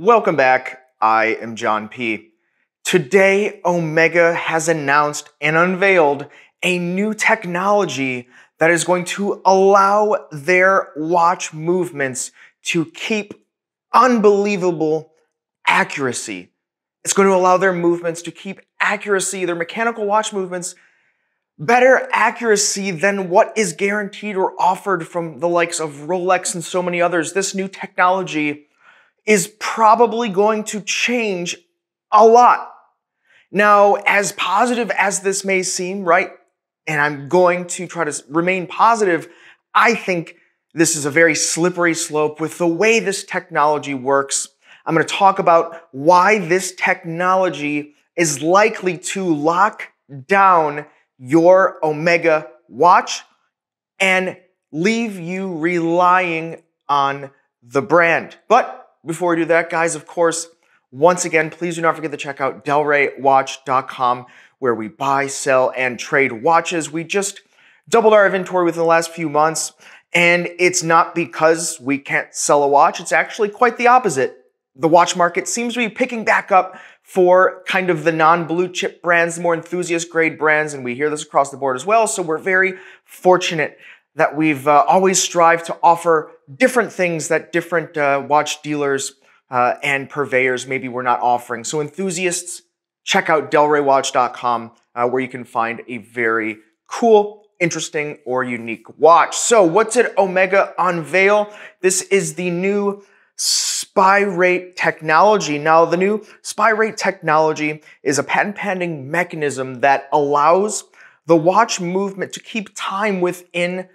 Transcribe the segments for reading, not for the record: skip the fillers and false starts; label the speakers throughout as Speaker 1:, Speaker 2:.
Speaker 1: Welcome back. I am John P. Today, Omega has announced and unveiled a new technology that is going to allow their watch movements to keep unbelievable accuracy. It's going to allow their movements to keep accuracy, their mechanical watch movements, better accuracy than what is guaranteed or offered from the likes of Rolex and so many others. This new technology is probably going to change a lot. Now, as positive as this may seem, right, and I'm going to try to remain positive, I think this is a very slippery slope with the way this technology works. I'm going to talk about why this technology is likely to lock down your Omega watch and leave you relying on the brand. But before we do that, guys, of course, once again, please do not forget to check out delraywatch.com, where we buy, sell, and trade watches. We just doubled our inventory within the last few months, and it's not because we can't sell a watch. It's actually quite the opposite. The watch market seems to be picking back up for kind of the non-blue chip brands, the more enthusiast grade brands, and we hear this across the board as well. So we're very fortunate that we've always strived to offer different things that different watch dealers and purveyors maybe were not offering. So enthusiasts, check out delraywatch.com where you can find a very cool, interesting, or unique watch. So what did Omega unveil? This is the new SPY rate technology. Now, the new SPY rate technology is a patent-pending mechanism that allows the watch movement to keep time within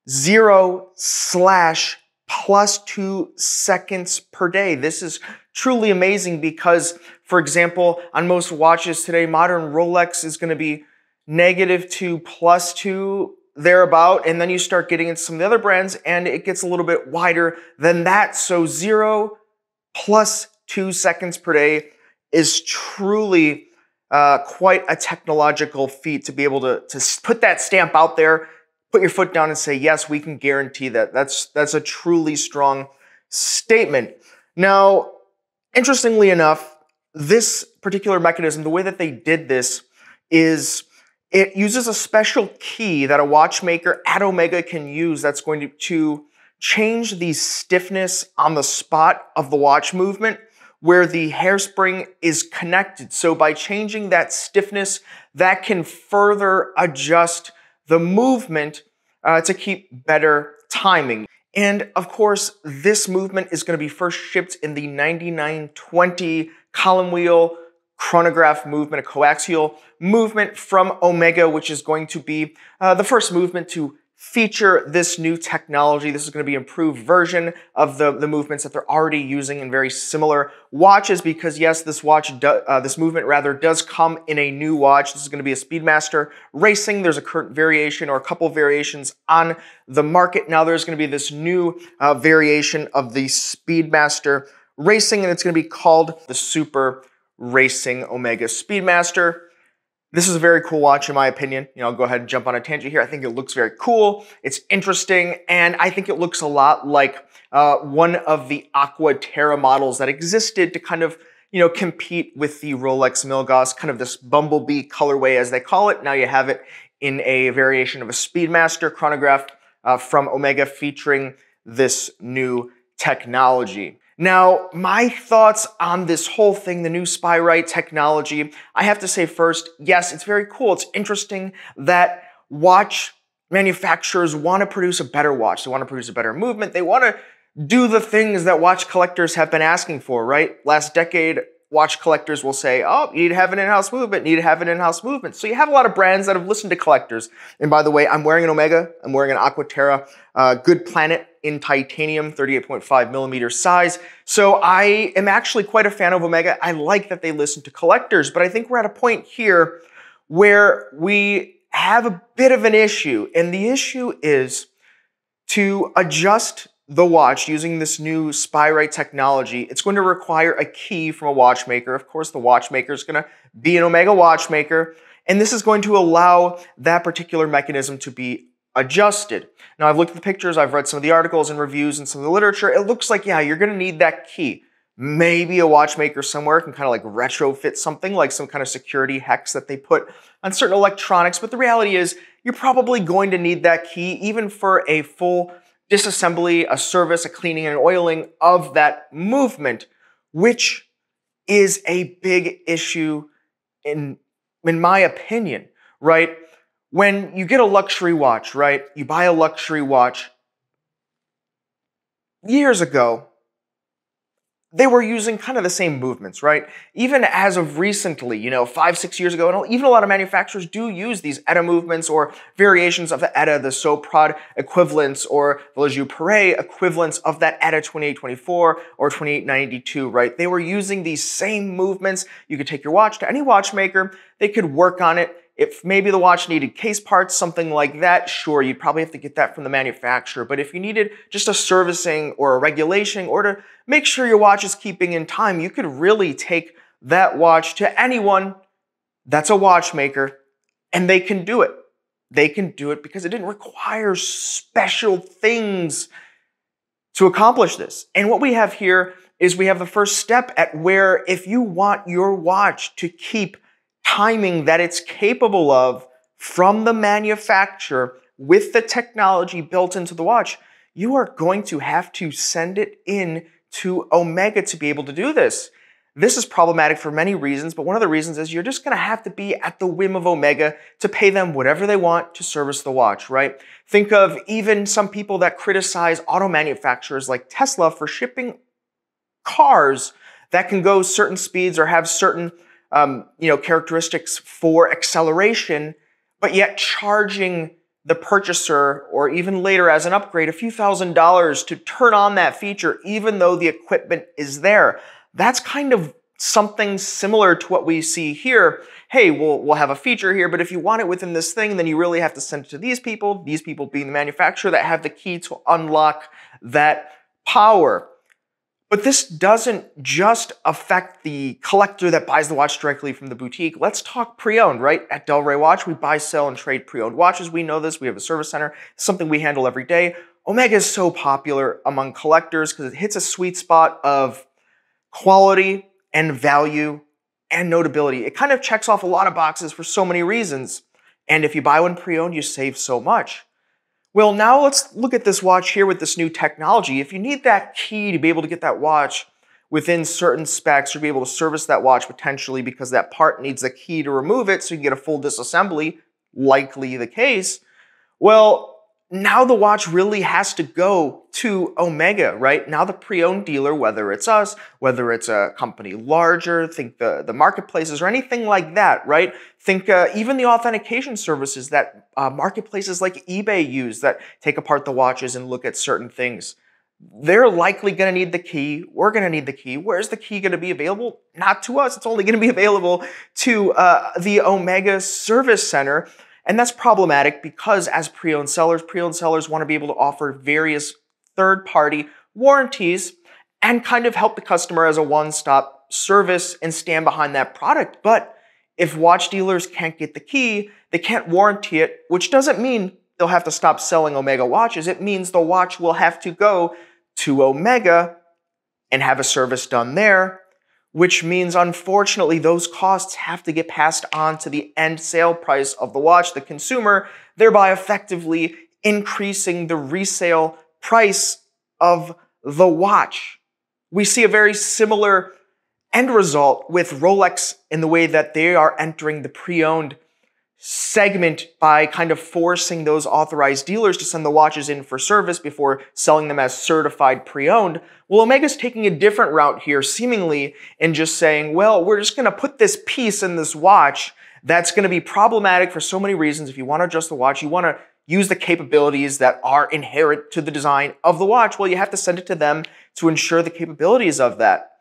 Speaker 1: 0/+2 seconds per day. This is truly amazing because, for example, on most watches today, modern Rolex is going to be -2 +2 thereabout, and then you start getting into some of the other brands and it gets a little bit wider than that. So 0+2 seconds per day is truly quite a technological feat to be able to put that stamp out there, put your foot down and say, yes, we can guarantee that. That's a truly strong statement. Now, interestingly enough, this particular mechanism, the way that they did this is it uses a special key that a watchmaker at Omega can use that's going to change the stiffness on the spot of the watch movement where the hairspring is connected. So by changing that stiffness, that can further adjust the movement to keep better timing. And of course, this movement is going to be first shipped in the 9920 column wheel chronograph movement, a coaxial movement from Omega, which is going to be the first movement to feature this new technology. This is going to be an improved version of the movements that they're already using in very similar watches because, yes, this movement does come in a new watch. This is going to be a Speedmaster Racing. There's a current variation or a couple of variations on the market. Now there's going to be this new variation of the Speedmaster Racing, and it's going to be called the Super Racing Omega Speedmaster. This is a very cool watch in my opinion. I'll go ahead and jump on a tangent here. I think it looks very cool. It's interesting, and I think it looks a lot like one of the Aqua Terra models that existed to kind of, compete with the Rolex Milgauss, kind of this bumblebee colorway as they call it. Now you have it in a variation of a Speedmaster chronograph from Omega featuring this new technology. Now, my thoughts on this whole thing, the new SPY rate technology, I have to say first, yes, it's very cool. It's interesting that watch manufacturers want to produce a better watch. They want to produce a better movement. They want to do the things that watch collectors have been asking for, right? Last decade, watch collectors will say, oh, you need to have an in-house movement, need to have an in-house movement. So you have a lot of brands that have listened to collectors. And by the way, I'm wearing an Omega, I'm wearing an Aqua Terra Good Planet in titanium, 38.5 millimeter size. So I am actually quite a fan of Omega. I like that they listen to collectors, but I think we're at a point here where we have a bit of an issue. And the issue is to adjust the watch using this new SPY rate technology. It's going to require a key from a watchmaker. Of course, the watchmaker is going to be an Omega watchmaker, and this is going to allow that particular mechanism to be adjusted. Now, I've looked at the pictures, I've read some of the articles and reviews and some of the literature. It looks like, yeah, you're going to need that key. Maybe a watchmaker somewhere can kind of like retrofit something like some kind of security hex that they put on certain electronics. But the reality is you're probably going to need that key even for a full disassembly, a service, a cleaning and oiling of that movement, which is a big issue in my opinion, right? When you get a luxury watch, right? You buy a luxury watch. Years ago, they were using kind of the same movements, right? Even as of recently, 5-6 years ago, and even a lot of manufacturers do use these ETA movements or variations of the ETA, the Soprod equivalents, or the Le Joux equivalents of that ETA 2824 or 2892, right? They were using these same movements. You could take your watch to any watchmaker, they could work on it. If maybe the watch needed case parts, something like that, sure, you'd probably have to get that from the manufacturer. But if you needed just a servicing or a regulation or to make sure your watch is keeping in time, you could really take that watch to anyone that's a watchmaker and they can do it. They can do it because it didn't require special things to accomplish this. And what we have here is we have the first step at where if you want your watch to keep timing that it's capable of from the manufacturer with the technology built into the watch, you are going to have to send it in to Omega to be able to do this. This is problematic for many reasons, but one of the reasons is you're just going to have to be at the whim of Omega to pay them whatever they want to service the watch, right? Think of even some people that criticize auto manufacturers like Tesla for shipping cars that can go certain speeds or have certain characteristics for acceleration, but yet charging the purchaser or even later as an upgrade a few $1,000s to turn on that feature even though the equipment is there. That's kind of something similar to what we see here. Hey, we'll have a feature here, but if you want it within this thing, then you really have to send it to these people being the manufacturer that have the key to unlock that power. But this doesn't just affect the collector that buys the watch directly from the boutique. Let's talk pre-owned, right? At Delray Watch, we buy, sell, and trade pre-owned watches. We know this. We have a service center. It's something we handle every day. Omega is so popular among collectors because it hits a sweet spot of quality and value and notability. It kind of checks off a lot of boxes for so many reasons. And if you buy one pre-owned, you save so much. Well, now let's look at this watch here with this new technology. If you need that key to be able to get that watch within certain specs or be able to service that watch potentially because that part needs a key to remove it so you can get a full disassembly, likely the case, well, now the watch really has to go to Omega, right? Now the pre-owned dealer, whether it's us, whether it's a company larger, think the marketplaces or anything like that, right? Think even the authentication services that marketplaces like eBay use that take apart the watches and look at certain things. They're likely going to need the key. We're going to need the key. Where's the key going to be available? Not to us. It's only going to be available to the Omega Service Center. And that's problematic because as pre-owned sellers want to be able to offer various third-party warranties and kind of help the customer as a one-stop service and stand behind that product. But if watch dealers can't get the key, they can't warranty it, which doesn't mean they'll have to stop selling Omega watches. It means the watch will have to go to Omega and have a service done there, which means, unfortunately, those costs have to get passed on to the end sale price of the watch, the consumer, thereby effectively increasing the resale price of the watch. We see a very similar end result with Rolex in the way that they are entering the pre-owned segment by kind of forcing those authorized dealers to send the watches in for service before selling them as certified pre-owned. Well, Omega's taking a different route here, seemingly, in just saying, well, we're just going to put this piece in this watch that's going to be problematic for so many reasons. If you want to adjust the watch, you want to use the capabilities that are inherent to the design of the watch, well, you have to send it to them to ensure the capabilities of that.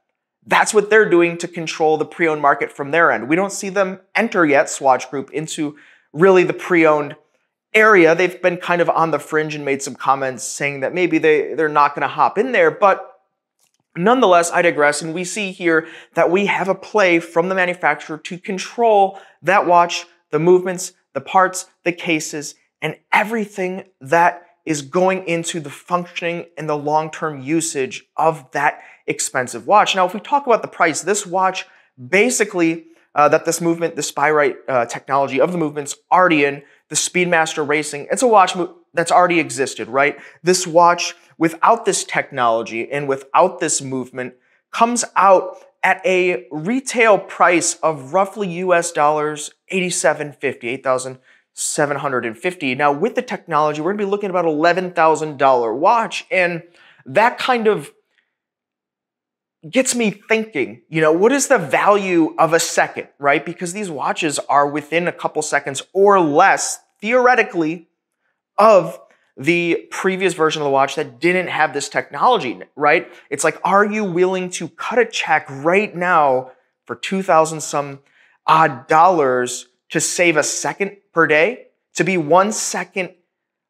Speaker 1: That's what they're doing to control the pre-owned market from their end. We don't see them enter yet, Swatch Group, into really the pre-owned area. They've been kind of on the fringe and made some comments saying that maybe they're not going to hop in there. But nonetheless, I digress. And we see here that we have a play from the manufacturer to control that watch, the movements, the parts, the cases, and everything that is going into the functioning and the long-term usage of that expensive watch. Now, if we talk about the price, this watch basically, that this movement, the SpyRite technology of the movement's already in, the Speedmaster Racing, it's a watch that's already existed, right? This watch, without this technology and without this movement, comes out at a retail price of roughly US dollars, $8,750, $8,750. Now, with the technology, we're gonna be looking at about $11,000 watch, and that kind of gets me thinking, what is the value of a second, right? Because these watches are within a couple seconds or less, theoretically, of the previous version of the watch that didn't have this technology, right? It's like, are you willing to cut a check right now for 2,000 some odd dollars to save a second per day? To be 1 second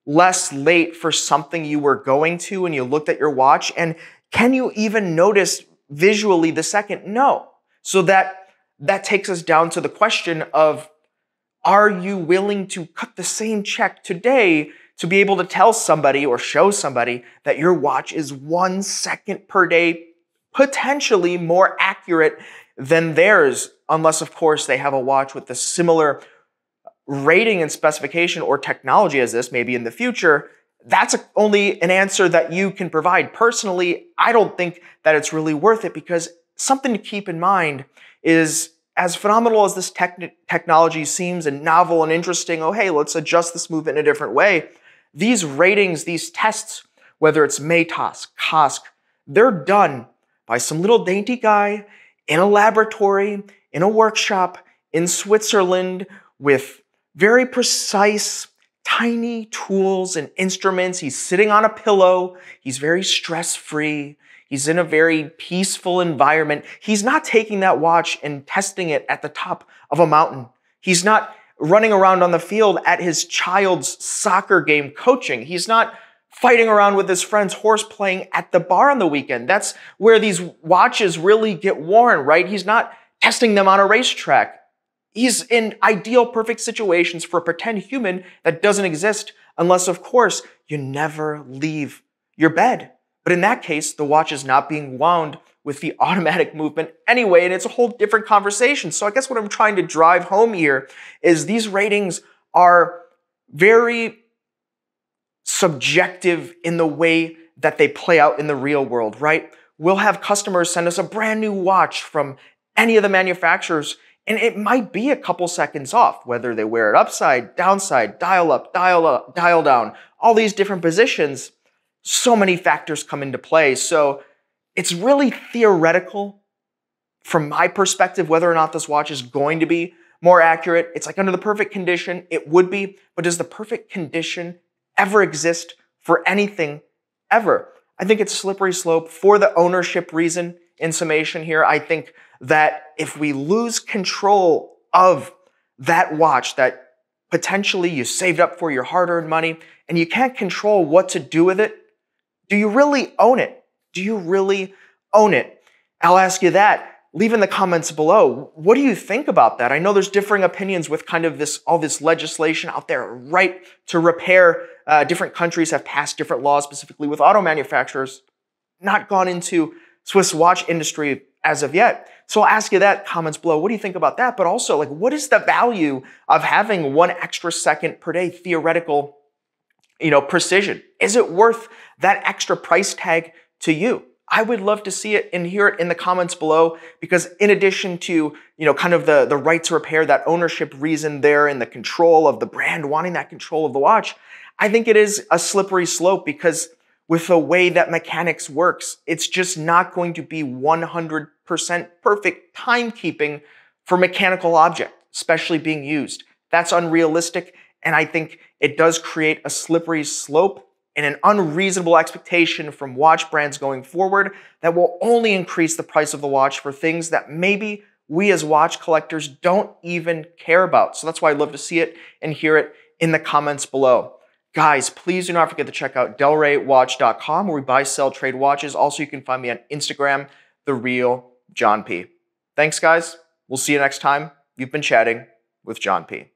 Speaker 1: less late for something you were going to and you looked at your watch, and can you even notice visually the second? No. So that takes us down to the question of, are you willing to cut the same check today to be able to tell somebody or show somebody that your watch is 1 second per day, potentially more accurate than theirs, unless, of course, they have a watch with a similar rating and specification or technology as this, maybe in the future? That's only an answer that you can provide. Personally, I don't think that it's really worth it, because something to keep in mind is, as phenomenal as this technology seems and novel and interesting, oh, hey, let's adjust this movement in a different way. These ratings, these tests, whether it's Matos, Kosk, they're done by some little dainty guy in a laboratory, in a workshop in Switzerland with very precise, tiny tools and instruments. He's sitting on a pillow. He's very stress-free. He's in a very peaceful environment. He's not taking that watch and testing it at the top of a mountain. He's not running around on the field at his child's soccer game coaching. He's not fighting around with his friends horse playing at the bar on the weekend. That's where these watches really get worn, right? He's not testing them on a racetrack. He's in ideal, perfect situations for a pretend human that doesn't exist unless, of course, you never leave your bed. But in that case, the watch is not being wound with the automatic movement anyway, and it's a whole different conversation. So I guess what I'm trying to drive home here is these ratings are very subjective in the way that they play out in the real world, right? We'll have customers send us a brand new watch from any of the manufacturers, and it might be a couple seconds off, whether they wear it upside, downside, dial up, dial down, all these different positions. So many factors come into play. So it's really theoretical from my perspective whether or not this watch is going to be more accurate. It's like under the perfect condition, it would be, but does the perfect condition ever exist for anything ever? I think it's a slippery slope for the ownership reason. In summation here, I think that if we lose control of that watch that potentially you saved up for your hard-earned money and you can't control what to do with it, do you really own it? Do you really own it? I'll ask you that. Leave in the comments below. What do you think about that? I know there's differing opinions with kind of all this legislation out there, right to repair. Different countries have passed different laws, specifically with auto manufacturers. Not gone into Swiss watch industry as of yet. So I'll ask you that, comments below. What do you think about that? But also, like, what is the value of having 1 extra second per day theoretical, precision? Is it worth that extra price tag to you? I would love to see it and hear it in the comments below, because in addition to, kind of the right to repair, that ownership reason there and the control of the brand, wanting that control of the watch, I think it is a slippery slope, because with the way that mechanics works, it's just not going to be 100% perfect timekeeping for mechanical object, especially being used. That's unrealistic, and I think it does create a slippery slope and an unreasonable expectation from watch brands going forward that will only increase the price of the watch for things that maybe we as watch collectors don't even care about. So that's why I'd love to see it and hear it in the comments below. Guys, please do not forget to check out delraywatch.com, where we buy, sell, trade watches. Also, you can find me on Instagram, The Real John P. Thanks, guys. We'll see you next time. You've been chatting with John P.